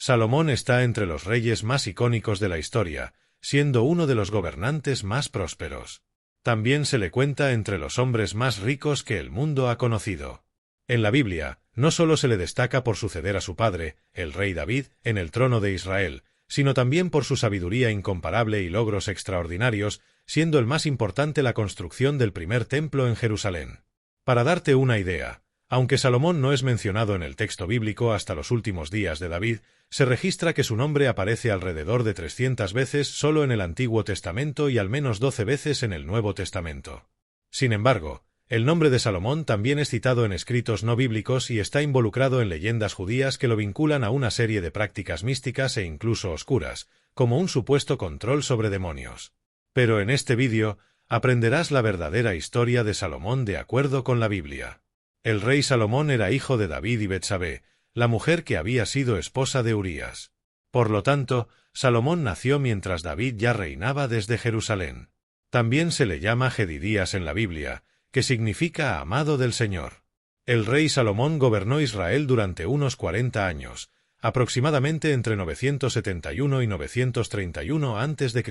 Salomón está entre los reyes más icónicos de la historia, siendo uno de los gobernantes más prósperos. También se le cuenta entre los hombres más ricos que el mundo ha conocido. En la Biblia, no solo se le destaca por suceder a su padre, el rey David, en el trono de Israel, sino también por su sabiduría incomparable y logros extraordinarios, siendo el más importante la construcción del primer templo en Jerusalén. Para darte una idea, aunque Salomón no es mencionado en el texto bíblico hasta los últimos días de David, se registra que su nombre aparece alrededor de 300 veces solo en el Antiguo Testamento y al menos 12 veces en el Nuevo Testamento. Sin embargo, el nombre de Salomón también es citado en escritos no bíblicos y está involucrado en leyendas judías que lo vinculan a una serie de prácticas místicas e incluso oscuras, como un supuesto control sobre demonios. Pero en este vídeo, aprenderás la verdadera historia de Salomón de acuerdo con la Biblia. El rey Salomón era hijo de David y Betsabé, la mujer que había sido esposa de Urías. Por lo tanto, Salomón nació mientras David ya reinaba desde Jerusalén. También se le llama Jedidías en la Biblia, que significa amado del Señor. El rey Salomón gobernó Israel durante unos 40 años, aproximadamente entre 971 y 931 a.C.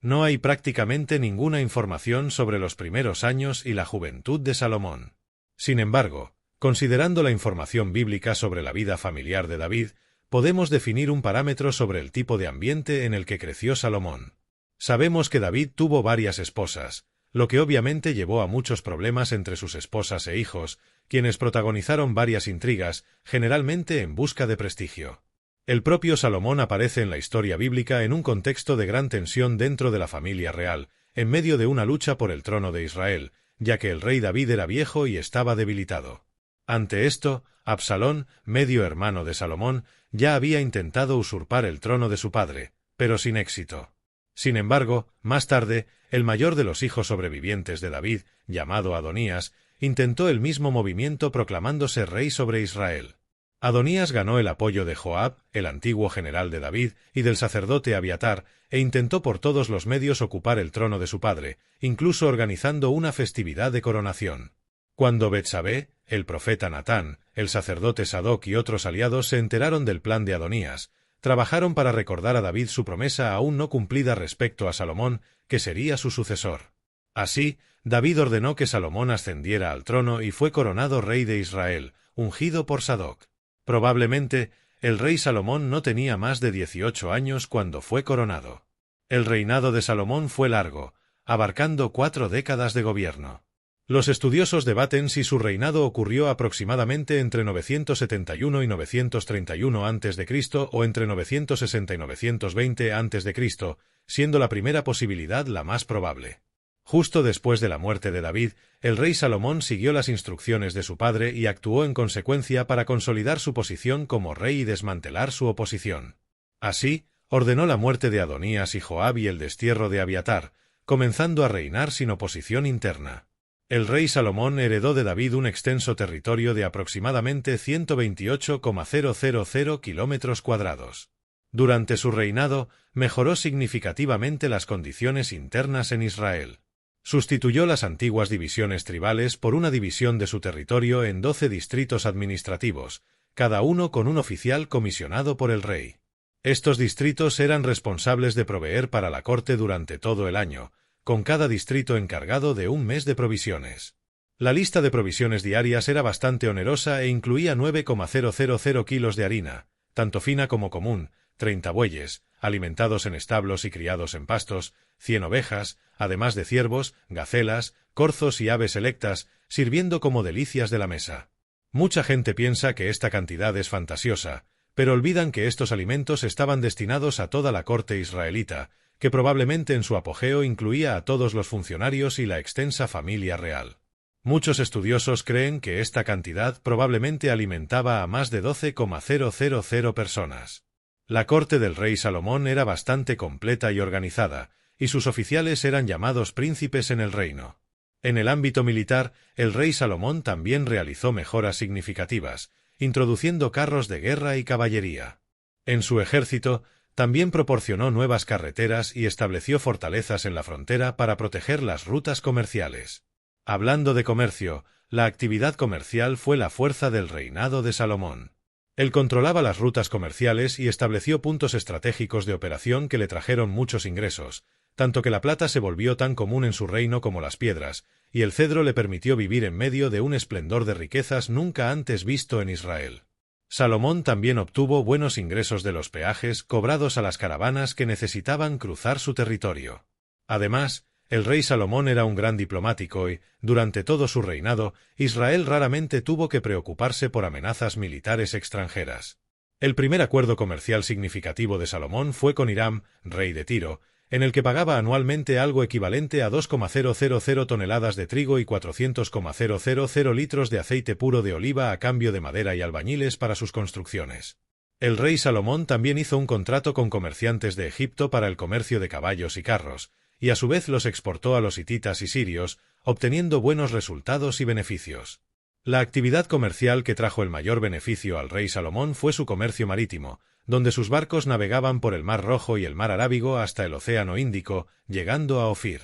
No hay prácticamente ninguna información sobre los primeros años y la juventud de Salomón. Sin embargo, considerando la información bíblica sobre la vida familiar de David, podemos definir un parámetro sobre el tipo de ambiente en el que creció Salomón. Sabemos que David tuvo varias esposas, lo que obviamente llevó a muchos problemas entre sus esposas e hijos, quienes protagonizaron varias intrigas, generalmente en busca de prestigio. El propio Salomón aparece en la historia bíblica en un contexto de gran tensión dentro de la familia real, en medio de una lucha por el trono de Israel, ya que el rey David era viejo y estaba debilitado. Ante esto, Absalón, medio hermano de Salomón, ya había intentado usurpar el trono de su padre, pero sin éxito. Sin embargo, más tarde, el mayor de los hijos sobrevivientes de David, llamado Adonías, intentó el mismo movimiento proclamándose rey sobre Israel. Adonías ganó el apoyo de Joab, el antiguo general de David, y del sacerdote Abiatar, e intentó por todos los medios ocupar el trono de su padre, incluso organizando una festividad de coronación. Cuando Betsabé, el profeta Natán, el sacerdote Sadoc y otros aliados se enteraron del plan de Adonías, trabajaron para recordar a David su promesa aún no cumplida respecto a Salomón, que sería su sucesor. Así, David ordenó que Salomón ascendiera al trono y fue coronado rey de Israel, ungido por Sadoc. Probablemente, el rey Salomón no tenía más de 18 años cuando fue coronado. El reinado de Salomón fue largo, abarcando 4 décadas de gobierno. Los estudiosos debaten si su reinado ocurrió aproximadamente entre 971 y 931 a.C. o entre 960 y 920 a.C., siendo la primera posibilidad la más probable. Justo después de la muerte de David, el rey Salomón siguió las instrucciones de su padre y actuó en consecuencia para consolidar su posición como rey y desmantelar su oposición. Así, ordenó la muerte de Adonías y Joab y el destierro de Abiatar, comenzando a reinar sin oposición interna. El rey Salomón heredó de David un extenso territorio de aproximadamente 128,000 kilómetros cuadrados. Durante su reinado, mejoró significativamente las condiciones internas en Israel. Sustituyó las antiguas divisiones tribales por una división de su territorio en 12 distritos administrativos, cada uno con un oficial comisionado por el rey. Estos distritos eran responsables de proveer para la corte durante todo el año, con cada distrito encargado de un mes de provisiones. La lista de provisiones diarias era bastante onerosa e incluía 9,000 kilos de harina, tanto fina como común, 30 bueyes, alimentados en establos y criados en pastos, 100 ovejas, además de ciervos, gacelas, corzos y aves selectas, sirviendo como delicias de la mesa. Mucha gente piensa que esta cantidad es fantasiosa, pero olvidan que estos alimentos estaban destinados a toda la corte israelita, que probablemente en su apogeo incluía a todos los funcionarios y la extensa familia real. Muchos estudiosos creen que esta cantidad probablemente alimentaba a más de 12,000 personas. La corte del rey Salomón era bastante completa y organizada, y sus oficiales eran llamados príncipes en el reino. En el ámbito militar, el rey Salomón también realizó mejoras significativas, introduciendo carros de guerra y caballería. En su ejército, también proporcionó nuevas carreteras y estableció fortalezas en la frontera para proteger las rutas comerciales. Hablando de comercio, la actividad comercial fue la fuerza del reinado de Salomón. Él controlaba las rutas comerciales y estableció puntos estratégicos de operación que le trajeron muchos ingresos, tanto que la plata se volvió tan común en su reino como las piedras, y el cedro le permitió vivir en medio de un esplendor de riquezas nunca antes visto en Israel. Salomón también obtuvo buenos ingresos de los peajes cobrados a las caravanas que necesitaban cruzar su territorio. Además, el rey Salomón era un gran diplomático y, durante todo su reinado, Israel raramente tuvo que preocuparse por amenazas militares extranjeras. El primer acuerdo comercial significativo de Salomón fue con Hiram, rey de Tiro, en el que pagaba anualmente algo equivalente a 2,000 toneladas de trigo y 400,000 litros de aceite puro de oliva a cambio de madera y albañiles para sus construcciones. El rey Salomón también hizo un contrato con comerciantes de Egipto para el comercio de caballos y carros, y a su vez los exportó a los hititas y sirios, obteniendo buenos resultados y beneficios. La actividad comercial que trajo el mayor beneficio al rey Salomón fue su comercio marítimo, donde sus barcos navegaban por el Mar Rojo y el Mar Arábigo hasta el Océano Índico, llegando a Ofir.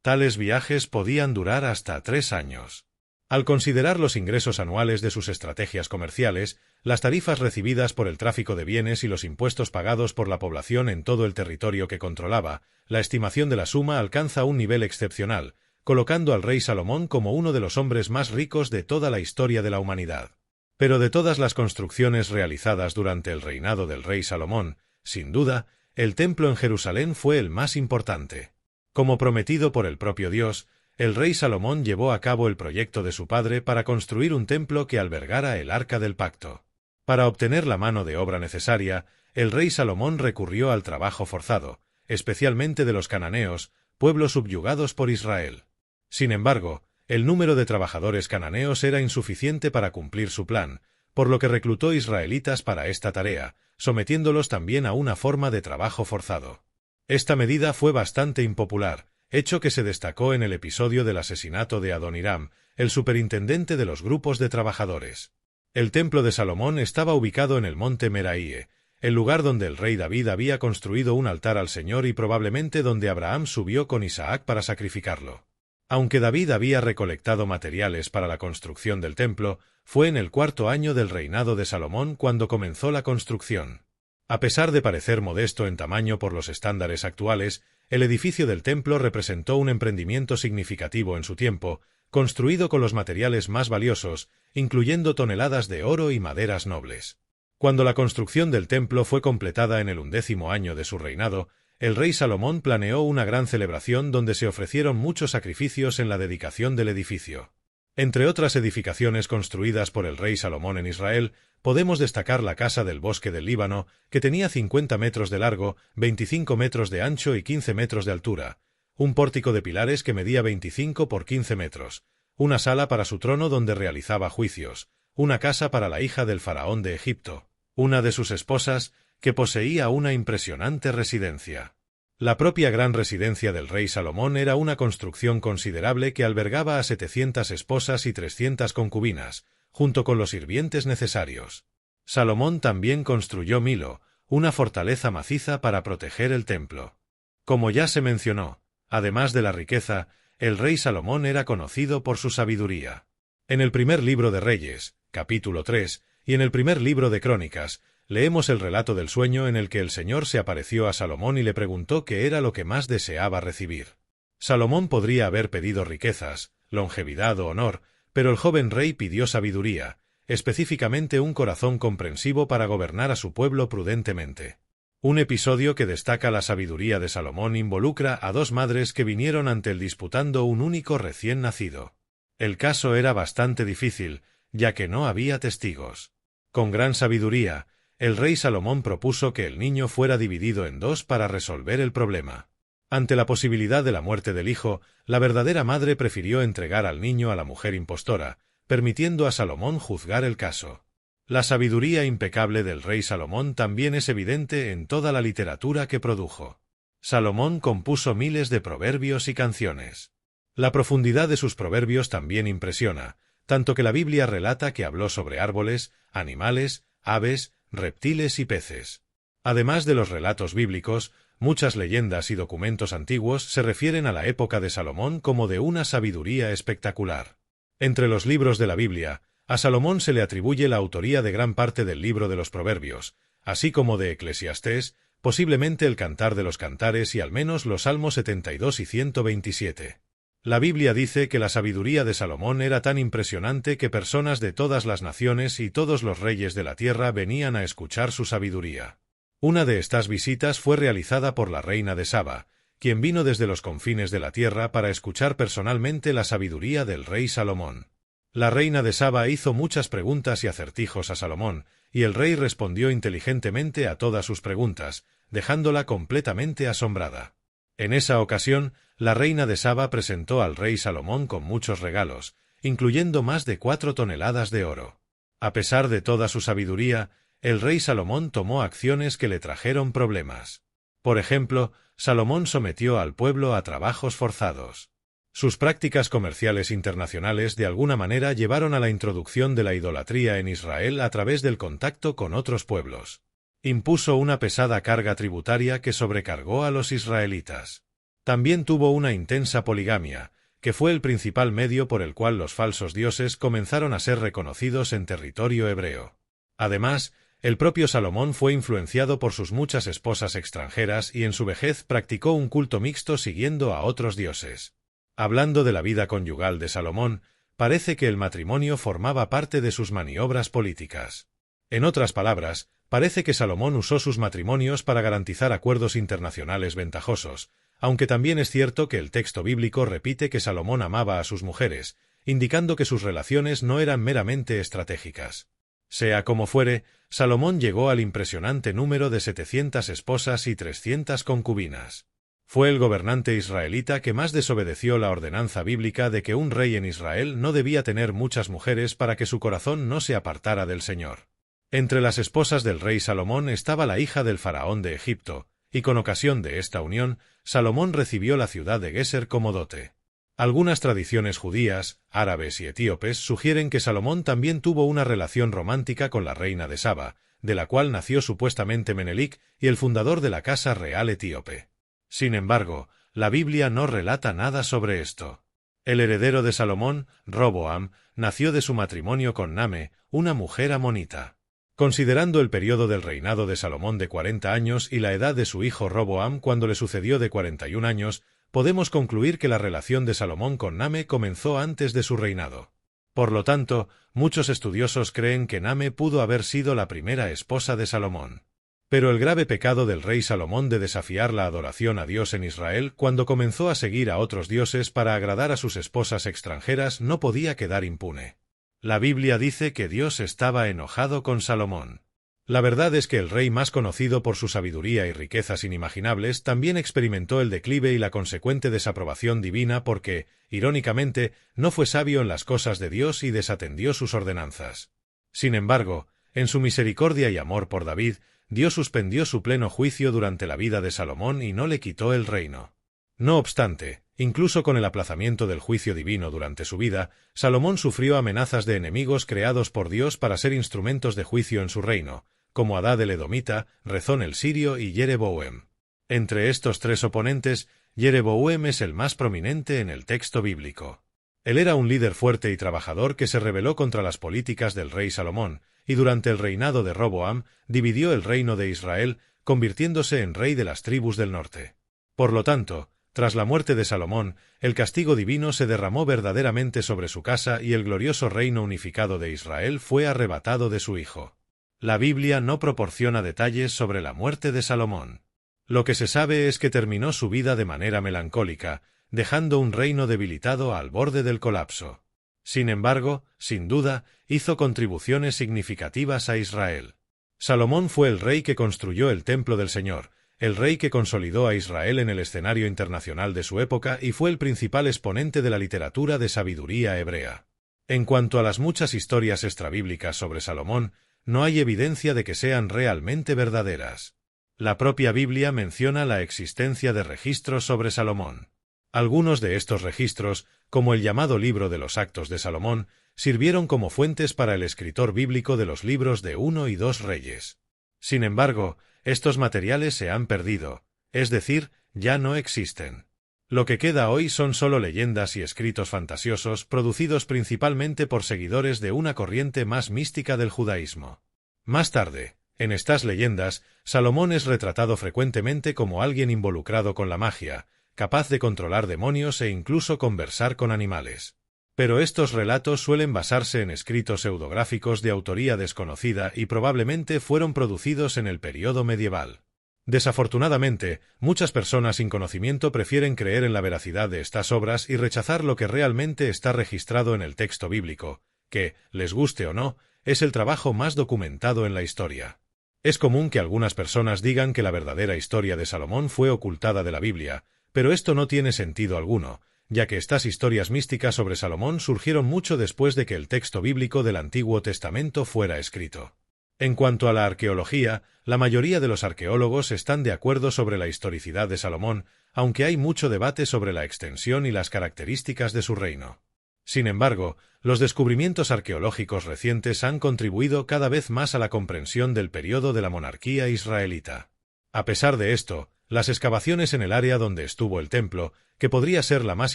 Tales viajes podían durar hasta 3 años. Al considerar los ingresos anuales de sus estrategias comerciales, las tarifas recibidas por el tráfico de bienes y los impuestos pagados por la población en todo el territorio que controlaba, la estimación de la suma alcanza un nivel excepcional, colocando al rey Salomón como uno de los hombres más ricos de toda la historia de la humanidad. Pero de todas las construcciones realizadas durante el reinado del rey Salomón, sin duda, el templo en Jerusalén fue el más importante. Como prometido por el propio Dios, el rey Salomón llevó a cabo el proyecto de su padre para construir un templo que albergara el Arca del Pacto. Para obtener la mano de obra necesaria, el rey Salomón recurrió al trabajo forzado, especialmente de los cananeos, pueblos subyugados por Israel. Sin embargo, el número de trabajadores cananeos era insuficiente para cumplir su plan, por lo que reclutó israelitas para esta tarea, sometiéndolos también a una forma de trabajo forzado. Esta medida fue bastante impopular, hecho que se destacó en el episodio del asesinato de Adoniram, el superintendente de los grupos de trabajadores. El templo de Salomón estaba ubicado en el monte Meraíe, el lugar donde el rey David había construido un altar al Señor y probablemente donde Abraham subió con Isaac para sacrificarlo. Aunque David había recolectado materiales para la construcción del templo, fue en el 4º año del reinado de Salomón cuando comenzó la construcción. A pesar de parecer modesto en tamaño por los estándares actuales, el edificio del templo representó un emprendimiento significativo en su tiempo, construido con los materiales más valiosos, incluyendo toneladas de oro y maderas nobles. Cuando la construcción del templo fue completada en el 11º año de su reinado, el rey Salomón planeó una gran celebración donde se ofrecieron muchos sacrificios en la dedicación del edificio. Entre otras edificaciones construidas por el rey Salomón en Israel, podemos destacar la Casa del Bosque del Líbano, que tenía 50 metros de largo, 25 metros de ancho y 15 metros de altura, un pórtico de pilares que medía 25 por 15 metros, una sala para su trono donde realizaba juicios, una casa para la hija del faraón de Egipto, una de sus esposas, que poseía una impresionante residencia. La propia gran residencia del rey Salomón era una construcción considerable que albergaba a 700 esposas y 300 concubinas, junto con los sirvientes necesarios. Salomón también construyó Milo, una fortaleza maciza para proteger el templo. Como ya se mencionó, además de la riqueza, el rey Salomón era conocido por su sabiduría. En el primer libro de Reyes, capítulo 3, y en el primer libro de Crónicas, leemos el relato del sueño en el que el Señor se apareció a Salomón y le preguntó qué era lo que más deseaba recibir. Salomón podría haber pedido riquezas, longevidad o honor, pero el joven rey pidió sabiduría, específicamente un corazón comprensivo para gobernar a su pueblo prudentemente. Un episodio que destaca la sabiduría de Salomón involucra a 2 madres que vinieron ante él disputando un único recién nacido. El caso era bastante difícil, ya que no había testigos. Con gran sabiduría, el rey Salomón propuso que el niño fuera dividido en 2 para resolver el problema. Ante la posibilidad de la muerte del hijo, la verdadera madre prefirió entregar al niño a la mujer impostora, permitiendo a Salomón juzgar el caso. La sabiduría impecable del rey Salomón también es evidente en toda la literatura que produjo. Salomón compuso miles de proverbios y canciones. La profundidad de sus proverbios también impresiona, tanto que la Biblia relata que habló sobre árboles, animales, aves, reptiles y peces. Además de los relatos bíblicos, muchas leyendas y documentos antiguos se refieren a la época de Salomón como de una sabiduría espectacular. Entre los libros de la Biblia, A Salomón se le atribuye la autoría de gran parte del libro de los Proverbios, así como de Eclesiastés, posiblemente el Cantar de los Cantares y al menos los Salmos 72 y 127. La Biblia dice que la sabiduría de Salomón era tan impresionante que personas de todas las naciones y todos los reyes de la tierra venían a escuchar su sabiduría. Una de estas visitas fue realizada por la reina de Saba, quien vino desde los confines de la tierra para escuchar personalmente la sabiduría del rey Salomón. La reina de Saba hizo muchas preguntas y acertijos a Salomón, y el rey respondió inteligentemente a todas sus preguntas, dejándola completamente asombrada. En esa ocasión, la reina de Saba presentó al rey Salomón con muchos regalos, incluyendo más de 4 toneladas de oro. A pesar de toda su sabiduría, el rey Salomón tomó acciones que le trajeron problemas. Por ejemplo, Salomón sometió al pueblo a trabajos forzados. Sus prácticas comerciales internacionales de alguna manera llevaron a la introducción de la idolatría en Israel a través del contacto con otros pueblos. Impuso una pesada carga tributaria que sobrecargó a los israelitas. También tuvo una intensa poligamia, que fue el principal medio por el cual los falsos dioses comenzaron a ser reconocidos en territorio hebreo. Además, el propio Salomón fue influenciado por sus muchas esposas extranjeras y en su vejez practicó un culto mixto siguiendo a otros dioses. Hablando de la vida conyugal de Salomón, parece que el matrimonio formaba parte de sus maniobras políticas. En otras palabras, parece que Salomón usó sus matrimonios para garantizar acuerdos internacionales ventajosos, aunque también es cierto que el texto bíblico repite que Salomón amaba a sus mujeres, indicando que sus relaciones no eran meramente estratégicas. Sea como fuere, Salomón llegó al impresionante número de 700 esposas y 300 concubinas. Fue el gobernante israelita que más desobedeció la ordenanza bíblica de que un rey en Israel no debía tener muchas mujeres para que su corazón no se apartara del Señor. Entre las esposas del rey Salomón estaba la hija del faraón de Egipto, y con ocasión de esta unión, Salomón recibió la ciudad de Geser como dote. Algunas tradiciones judías, árabes y etíopes sugieren que Salomón también tuvo una relación romántica con la reina de Saba, de la cual nació supuestamente Menelik y el fundador de la casa real etíope. Sin embargo, la Biblia no relata nada sobre esto. El heredero de Salomón, Roboam, nació de su matrimonio con Name, una mujer amonita. Considerando el periodo del reinado de Salomón de 40 años y la edad de su hijo Roboam cuando le sucedió de 41 años, podemos concluir que la relación de Salomón con Name comenzó antes de su reinado. Por lo tanto, muchos estudiosos creen que Name pudo haber sido la primera esposa de Salomón. Pero el grave pecado del rey Salomón de desafiar la adoración a Dios en Israel cuando comenzó a seguir a otros dioses para agradar a sus esposas extranjeras no podía quedar impune. La Biblia dice que Dios estaba enojado con Salomón. La verdad es que el rey más conocido por su sabiduría y riquezas inimaginables también experimentó el declive y la consecuente desaprobación divina porque, irónicamente, no fue sabio en las cosas de Dios y desatendió sus ordenanzas. Sin embargo, en su misericordia y amor por David, Dios suspendió su pleno juicio durante la vida de Salomón y no le quitó el reino. No obstante, incluso con el aplazamiento del juicio divino durante su vida, Salomón sufrió amenazas de enemigos creados por Dios para ser instrumentos de juicio en su reino, como Hadad el Edomita, Rezón el Sirio y Jeroboam. Entre estos tres oponentes, Jeroboam es el más prominente en el texto bíblico. Él era un líder fuerte y trabajador que se rebeló contra las políticas del rey Salomón, y durante el reinado de Roboam, dividió el reino de Israel, convirtiéndose en rey de las tribus del norte. Por lo tanto, tras la muerte de Salomón, el castigo divino se derramó verdaderamente sobre su casa y el glorioso reino unificado de Israel fue arrebatado de su hijo. La Biblia no proporciona detalles sobre la muerte de Salomón. Lo que se sabe es que terminó su vida de manera melancólica, dejando un reino debilitado al borde del colapso. Sin embargo, sin duda, hizo contribuciones significativas a Israel. Salomón fue el rey que construyó el templo del Señor, el rey que consolidó a Israel en el escenario internacional de su época y fue el principal exponente de la literatura de sabiduría hebrea. En cuanto a las muchas historias extrabíblicas sobre Salomón, no hay evidencia de que sean realmente verdaderas. La propia Biblia menciona la existencia de registros sobre Salomón. Algunos de estos registros, como el llamado Libro de los Actos de Salomón, sirvieron como fuentes para el escritor bíblico de los libros de 1 y 2 Reyes. Sin embargo, estos materiales se han perdido, es decir, ya no existen. Lo que queda hoy son solo leyendas y escritos fantasiosos producidos principalmente por seguidores de una corriente más mística del judaísmo. Más tarde, en estas leyendas, Salomón es retratado frecuentemente como alguien involucrado con la magia, capaz de controlar demonios e incluso conversar con animales. Pero estos relatos suelen basarse en escritos pseudográficos de autoría desconocida y probablemente fueron producidos en el período medieval. Desafortunadamente, muchas personas sin conocimiento prefieren creer en la veracidad de estas obras y rechazar lo que realmente está registrado en el texto bíblico, que, les guste o no, es el trabajo más documentado en la historia. Es común que algunas personas digan que la verdadera historia de Salomón fue ocultada de la Biblia, pero esto no tiene sentido alguno, ya que estas historias místicas sobre Salomón surgieron mucho después de que el texto bíblico del Antiguo Testamento fuera escrito. En cuanto a la arqueología, la mayoría de los arqueólogos están de acuerdo sobre la historicidad de Salomón, aunque hay mucho debate sobre la extensión y las características de su reino. Sin embargo, los descubrimientos arqueológicos recientes han contribuido cada vez más a la comprensión del período de la monarquía israelita. A pesar de esto, las excavaciones en el área donde estuvo el templo, que podría ser la más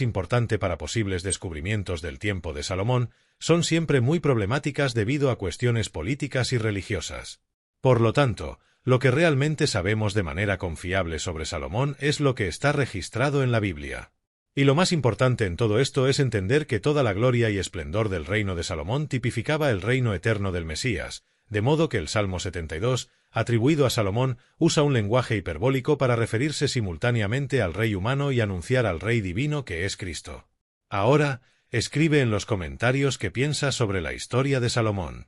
importante para posibles descubrimientos del tiempo de Salomón, son siempre muy problemáticas debido a cuestiones políticas y religiosas. Por lo tanto, lo que realmente sabemos de manera confiable sobre Salomón es lo que está registrado en la Biblia. Y lo más importante en todo esto es entender que toda la gloria y esplendor del reino de Salomón tipificaba el reino eterno del Mesías, de modo que el Salmo 72, atribuido a Salomón, usa un lenguaje hiperbólico para referirse simultáneamente al rey humano y anunciar al rey divino que es Cristo. Ahora, escribe en los comentarios qué piensas sobre la historia de Salomón.